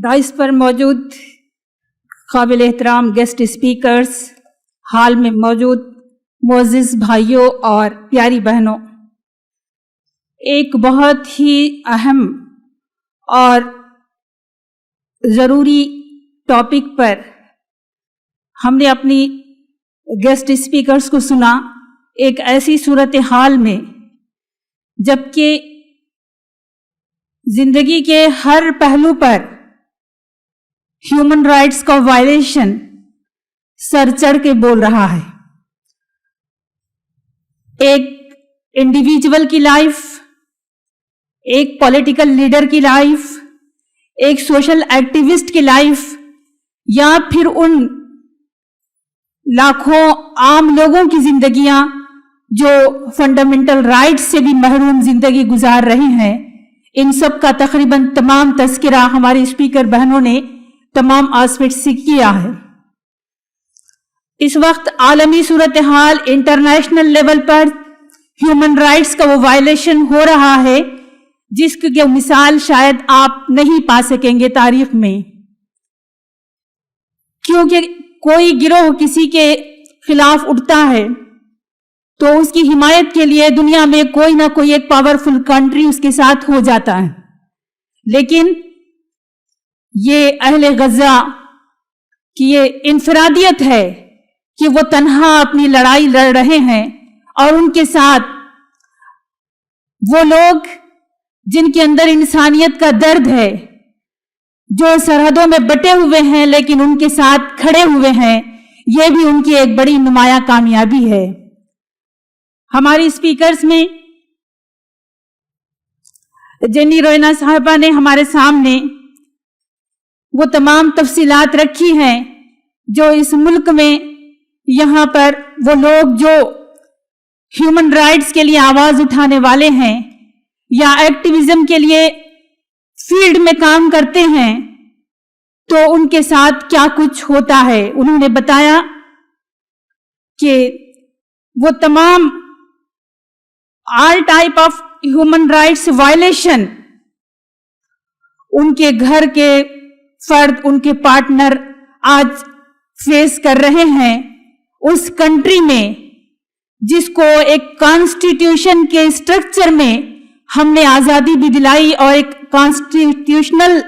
Dice पर मौजूद काबिल एहतराम गेस्ट स्पीकर्स, हाल में मौजूद मोअज़्ज़िज़ भाइयों और प्यारी बहनों, एक बहुत ही अहम और ज़रूरी टॉपिक पर हमने अपनी गेस्ट स्पीकर्स को सुना। एक ऐसी सूरत हाल में जबकि जिंदगी के हर पहलू पर ह्यूमन राइट्स का वायलेशन सर चढ़ के बोल रहा है। एक इंडिविजुअल की लाइफ, एक पॉलिटिकल लीडर की लाइफ, एक सोशल एक्टिविस्ट की लाइफ, या फिर उन लाखों आम लोगों की जिंदगियां जो फंडामेंटल राइट्स से भी महरूम जिंदगी गुजार रहे हैं, इन सब का तकरीबन तमाम तज़किरा हमारे स्पीकर बहनों ने तमाम एस्पेक्ट से किया है। इस वक्त आलमी सूरत हाल, इंटरनेशनल लेवल पर ह्यूमन राइट्स का वो वायलेशन हो रहा है जिसकी मिसाल शायद आप नहीं पा सकेंगे तारीख में, क्योंकि कोई गिरोह किसी के खिलाफ उठता है तो उसकी हिमायत के लिए दुनिया में कोई ना कोई एक पावरफुल कंट्री उसके साथ हो जाता है। लेकिन ये अहले गजा की ये इनफरादियत है कि वो तन्हा अपनी लड़ाई लड़ रहे हैं और उनके साथ वो लोग जिनके अंदर इंसानियत का दर्द है, जो सरहदों में बटे हुए हैं लेकिन उनके साथ खड़े हुए हैं, ये भी उनकी एक बड़ी नुमाया कामयाबी है। हमारी स्पीकर्स में जेनी रोयना साहिबा ने हमारे सामने वो तमाम तफसीलात रखी हैं जो इस मुल्क में यहाँ पर वो लोग जो ह्यूमन राइट्स के लिए आवाज उठाने वाले हैं या एक्टिविज्म के लिए फील्ड में काम करते हैं तो उनके साथ क्या कुछ होता है। उन्होंने बताया कि वो तमाम all type of human rights violation उनके घर के फर्द, उनके पार्टनर आज फेस कर रहे हैं उस कंट्री में जिसको एक कॉन्स्टिट्यूशन के स्ट्रक्चर में हमने आजादी भी दिलाई और एक कॉन्स्टिट्यूशनल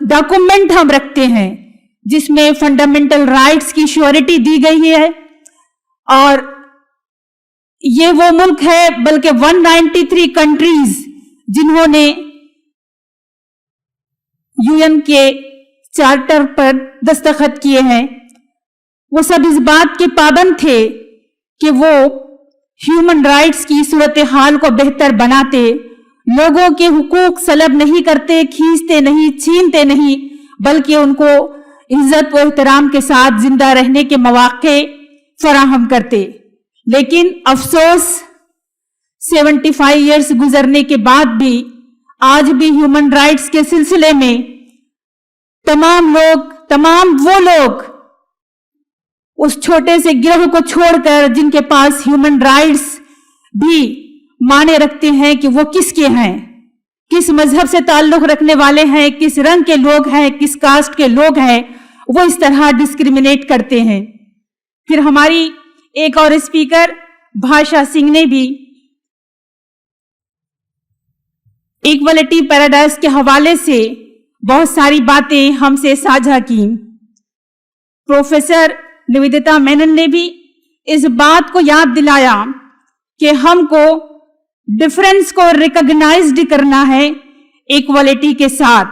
डॉक्यूमेंट हम रखते हैं जिसमें फंडामेंटल राइट्स की श्योरिटी दी गई है। और ये वो मुल्क है बल्कि 193 कंट्रीज जिन्होंने यूएन के चार्टर पर दस्तखत किए हैं, वो सब इस बात के पाबंद थे कि वो ह्यूमन राइट्स की सूरत हाल को बेहतर बनाते, लोगों के हुकूक सलब नहीं करते, खींचते नहीं, छीनते नहीं, बल्कि उनको इज्जत व एहतराम के साथ जिंदा रहने के मौके फराहम करते। लेकिन अफसोस 75 इयर्स गुजरने के बाद भी आज भी ह्यूमन राइट्स के सिलसिले में तमाम वो लोग उस छोटे से गिरोह को छोड़कर जिनके पास ह्यूमन राइट्स भी माने रखते हैं कि वो किसके हैं, किस मजहब से ताल्लुक रखने वाले हैं, किस रंग के लोग हैं, किस कास्ट के लोग हैं, वो इस तरह डिस्क्रिमिनेट करते हैं। फिर हमारी एक और स्पीकर भाषा सिंह ने भी इक्वलिटी पैराडाइज के हवाले से बहुत सारी बातें हमसे साझा की। प्रोफेसर निवेदिता मेनन ने भी इस बात को याद दिलाया कि हमको डिफरेंस को रिकॉग्नाइज्ड करना है इक्वलिटी के साथ,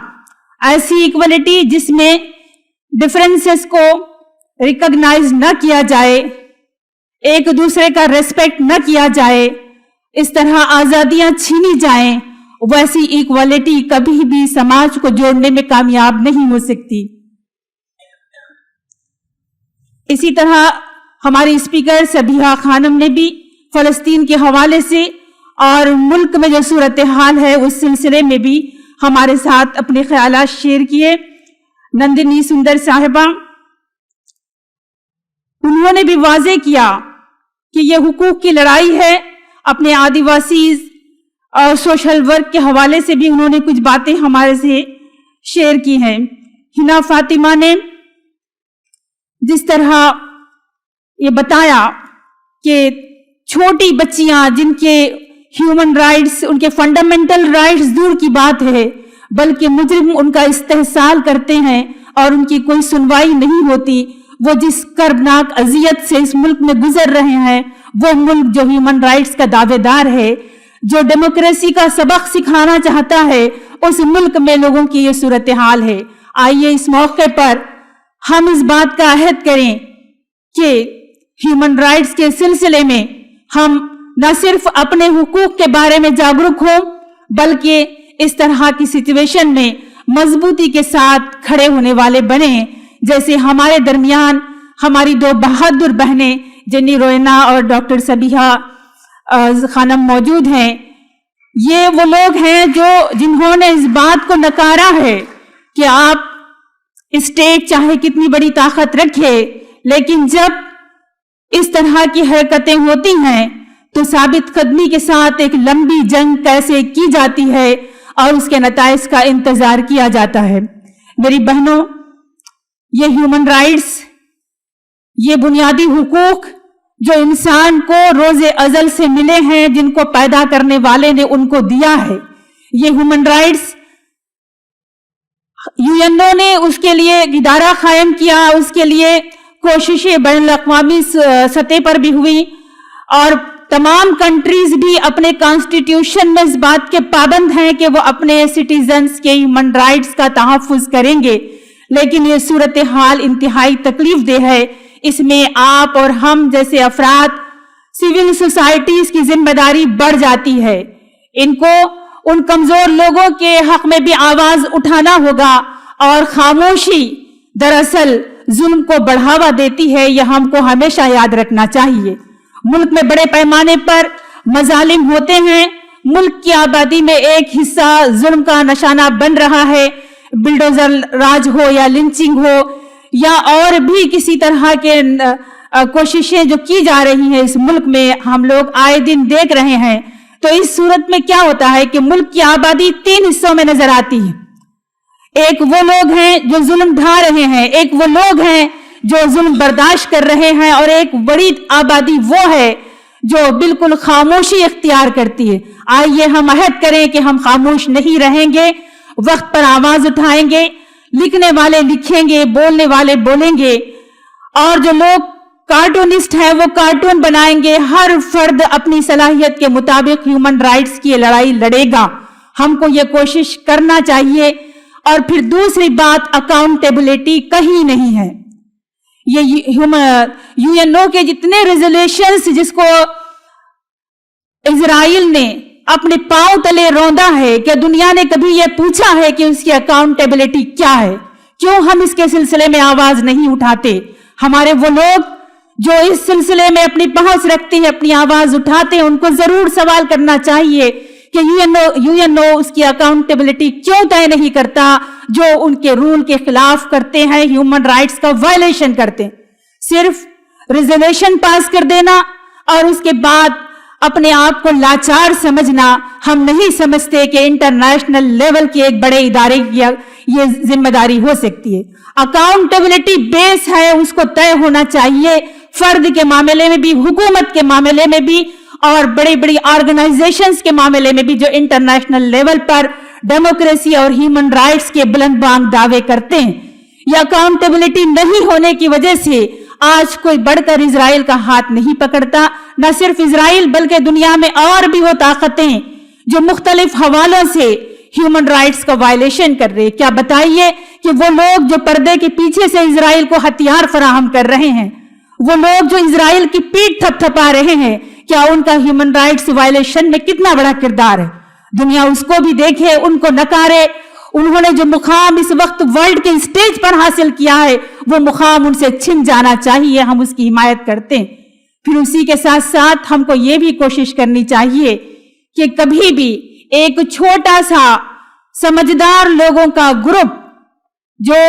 ऐसी इक्वलिटी जिसमें डिफरेंसेस को रिकॉग्नाइज न किया जाए, एक दूसरे का रेस्पेक्ट न किया जाए, इस तरह आजादियां छीनी जाएं, वैसी इक्वालिटी कभी भी समाज को जोड़ने में कामयाब नहीं हो सकती। इसी तरह हमारी स्पीकर सबिहा खानम ने भी फलस्तीन के हवाले से और मुल्क में जो सूरत हाल है उस सिलसिले में भी हमारे साथ अपने ख्यालात शेयर किए। नंदिनी सुंदर साहिबा, उन्होंने भी वाजे किया कि ये हुकूक की लड़ाई है। अपने आदिवासी और सोशल वर्क के हवाले से भी उन्होंने कुछ बातें हमारे से शेयर की हैं। हिना फातिमा ने जिस तरह ये बताया कि छोटी बच्चियां जिनके ह्यूमन राइट्स, उनके फंडामेंटल राइट्स दूर की बात है, बल्कि मुजरिम उनका इस्तेहसाल करते हैं और उनकी कोई सुनवाई नहीं होती। वो जिस कर्बनाक अजियत से इस मुल्क में गुजर रहे हैं, वो मुल्क जो ह्यूमन राइट्स का दावेदार है, जो डेमोक्रेसी का सबक सिखाना चाहता है, उस मुल्क में लोगों की ये सूरत हाल है। आइए इस मौके पर हम इस बात का अहद करें कि ह्यूमन राइट्स के सिलसिले में हम न सिर्फ अपने हुकूक के बारे में जागरूक हों, बल्कि इस तरह की सिचुएशन में मजबूती के साथ खड़े होने वाले बने। जैसे हमारे दरमियान हमारी दो बहादुर बहनें जेनी रोयना और डॉक्टर सबीहा खानम मौजूद हैं। ये वो लोग हैं जिन्होंने इस बात को नकारा है कि आप स्टेट चाहे कितनी बड़ी ताकत रखे, लेकिन जब इस तरह की हरकतें होती हैं तो साबित कदमी के साथ एक लंबी जंग कैसे की जाती है और उसके नताइज का इंतजार किया जाता है। मेरी बहनों, ये ह्यूमन राइट्स, ये बुनियादी हुकूक जो इंसान को रोजे अजल से मिले हैं, जिनको पैदा करने वाले ने उनको दिया है, ये ह्यूमन राइट्स यूएनओ ने उसके लिए इदारा कायम किया, उसके लिए कोशिशें बैनुल-अक़वामी सतह पर भी हुई और तमाम कंट्रीज भी अपने कॉन्स्टिट्यूशन में इस बात के पाबंद हैं कि वो अपने सिटीजन्स के ह्यूमन राइट्स का तहफ़्फ़ुज़ करेंगे। लेकिन ये सूरत हाल इंतहाई तकलीफ देह है। इसमें आप और हम जैसे अफराद, सिविल सोसाइटीज की जिम्मेदारी बढ़ जाती है। इनको उन कमजोर लोगों के हक में भी आवाज उठाना होगा और खामोशी दरअसल जुल्म को बढ़ावा देती है, यह हमको हमेशा याद रखना चाहिए। मुल्क में बड़े पैमाने पर मजालिम होते हैं, मुल्क की आबादी में एक हिस्सा जुल्म का निशाना बन रहा है, बिल्डोजर राज हो या लिंचिंग हो या और भी किसी तरह के कोशिशें जो की जा रही हैं इस मुल्क में, हम लोग आए दिन देख रहे हैं। तो इस सूरत में क्या होता है कि मुल्क की आबादी 3 हिस्सों में नजर आती है। एक वो लोग हैं जो जुल्म ढा रहे हैं, एक वो लोग हैं जो जुल्म बर्दाश्त कर रहे हैं, और एक बड़ी आबादी वो है जो बिल्कुल खामोशी इख्तियार करती है। आइए हम अहद करें कि हम खामोश नहीं रहेंगे, वक्त पर आवाज उठाएंगे, लिखने वाले लिखेंगे, बोलने वाले बोलेंगे, और जो लोग कार्टूनिस्ट है वो कार्टून बनाएंगे। हर फर्द अपनी सलाहियत के मुताबिक ह्यूमन राइट्स की लड़ाई लड़ेगा। हमको ये कोशिश करना चाहिए। और फिर दूसरी बात, अकाउंटेबिलिटी कहीं नहीं है। ये यूएनओ के जितने रेजोल्यूशंस जिसको इजराइल ने अपने पांव तले रौंदा है, क्या दुनिया ने कभी यह पूछा है कि उसकी अकाउंटेबिलिटी क्या है? क्यों हम इसके सिलसिले में आवाज नहीं उठाते? हमारे वो लोग जो इस सिलसिले में अपनी पहुंच रखते हैं, अपनी आवाज उठाते हैं, उनको जरूर सवाल करना चाहिए कि यूएनओ उसकी अकाउंटेबिलिटी क्यों तय नहीं करता, जो उनके रूल के खिलाफ करते हैं, ह्यूमन राइट्स का वायलेशन करते हैं। सिर्फ रेजोल्यूशन पास कर देना और उसके बाद अपने आप को लाचार समझना, हम नहीं समझते कि इंटरनेशनल लेवल के एक बड़े इदारे की ये जिम्मेदारी हो सकती है। अकाउंटेबिलिटी बेस है, उसको तय होना चाहिए, फर्द के मामले में भी, हुकूमत के मामले में भी, और बड़ी बड़ी ऑर्गेनाइजेशंस के मामले में भी, जो इंटरनेशनल लेवल पर डेमोक्रेसी और ह्यूमन राइट्स के बुलंद बांग दावे करते हैं। यह अकाउंटेबिलिटी नहीं होने की वजह से आज कोई बढ़कर इजराइल का हाथ नहीं पकड़ता। न सिर्फ इजराइल बल्कि दुनिया में और भी वो ताकतें जो मुख्तलिफ हवालों से ह्यूमन राइट्स का वायलेशन कर रहे हैं। क्या बताइए कि वो लोग जो पर्दे के पीछे से इजराइल को हथियार फराहम कर रहे हैं, वो लोग जो इजराइल की पीठ थपथपा रहे हैं, क्या उनका ह्यूमन राइट्स वायलेशन में कितना बड़ा किरदार है? दुनिया उसको भी देखे, उनको नकारे। उन्होंने जो मुकाम इस वक्त वर्ल्ड के स्टेज पर हासिल किया है, वो मुकाम उनसे छिन जाना चाहिए। हम उसकी हिमायत करते हैं। फिर उसी के साथ साथ हमको ये भी कोशिश करनी चाहिए कि कभी भी एक छोटा सा समझदार लोगों का ग्रुप जो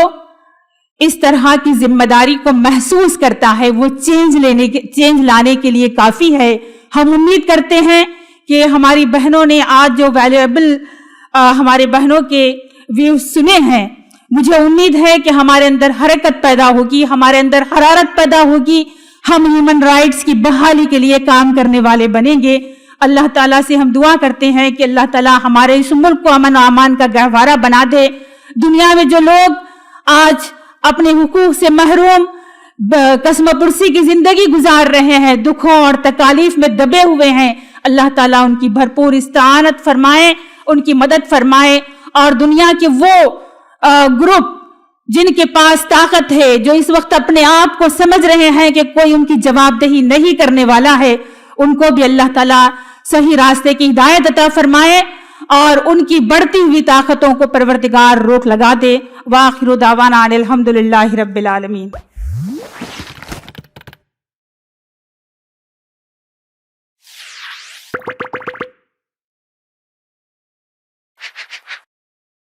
इस तरह की जिम्मेदारी को महसूस करता है, वो चेंज लाने के लिए काफी है। हम उम्मीद करते हैं कि हमारी बहनों ने आज जो वैल्यूएबल हमारे बहनों के व्यूज सुने हैं, मुझे उम्मीद है कि हमारे अंदर हरकत पैदा होगी, हमारे अंदर हरारत पैदा होगी, हम ह्यूमन राइट्स की बहाली के लिए काम करने वाले बनेंगे। अल्लाह ताला से हम दुआ करते हैं कि अल्लाह ताला हमारे इस मुल्क को अमन और अमान का गहवारा बना दे। दुनिया में जो लोग आज अपने हुकूक से महरूम कसमपुरसी की जिंदगी गुजार रहे हैं, दुखों और तकालीफ में दबे हुए हैं, अल्लाह ताला उनकी भरपूर इस्ताअनत फरमाए, उनकी मदद फरमाए, और दुनिया के वो ग्रुप जिनके पास ताकत है, जो इस वक्त अपने आप को समझ रहे हैं कि कोई उनकी जवाबदेही नहीं करने वाला है, उनको भी अल्लाह ताला सही रास्ते की हिदायत अता फरमाए और उनकी बढ़ती हुई ताकतों को परवरदिगार रोक लगा दे। वाखिरु दावाना अनिल हम्दुलिल्लाहि रब्बिल आलमीन।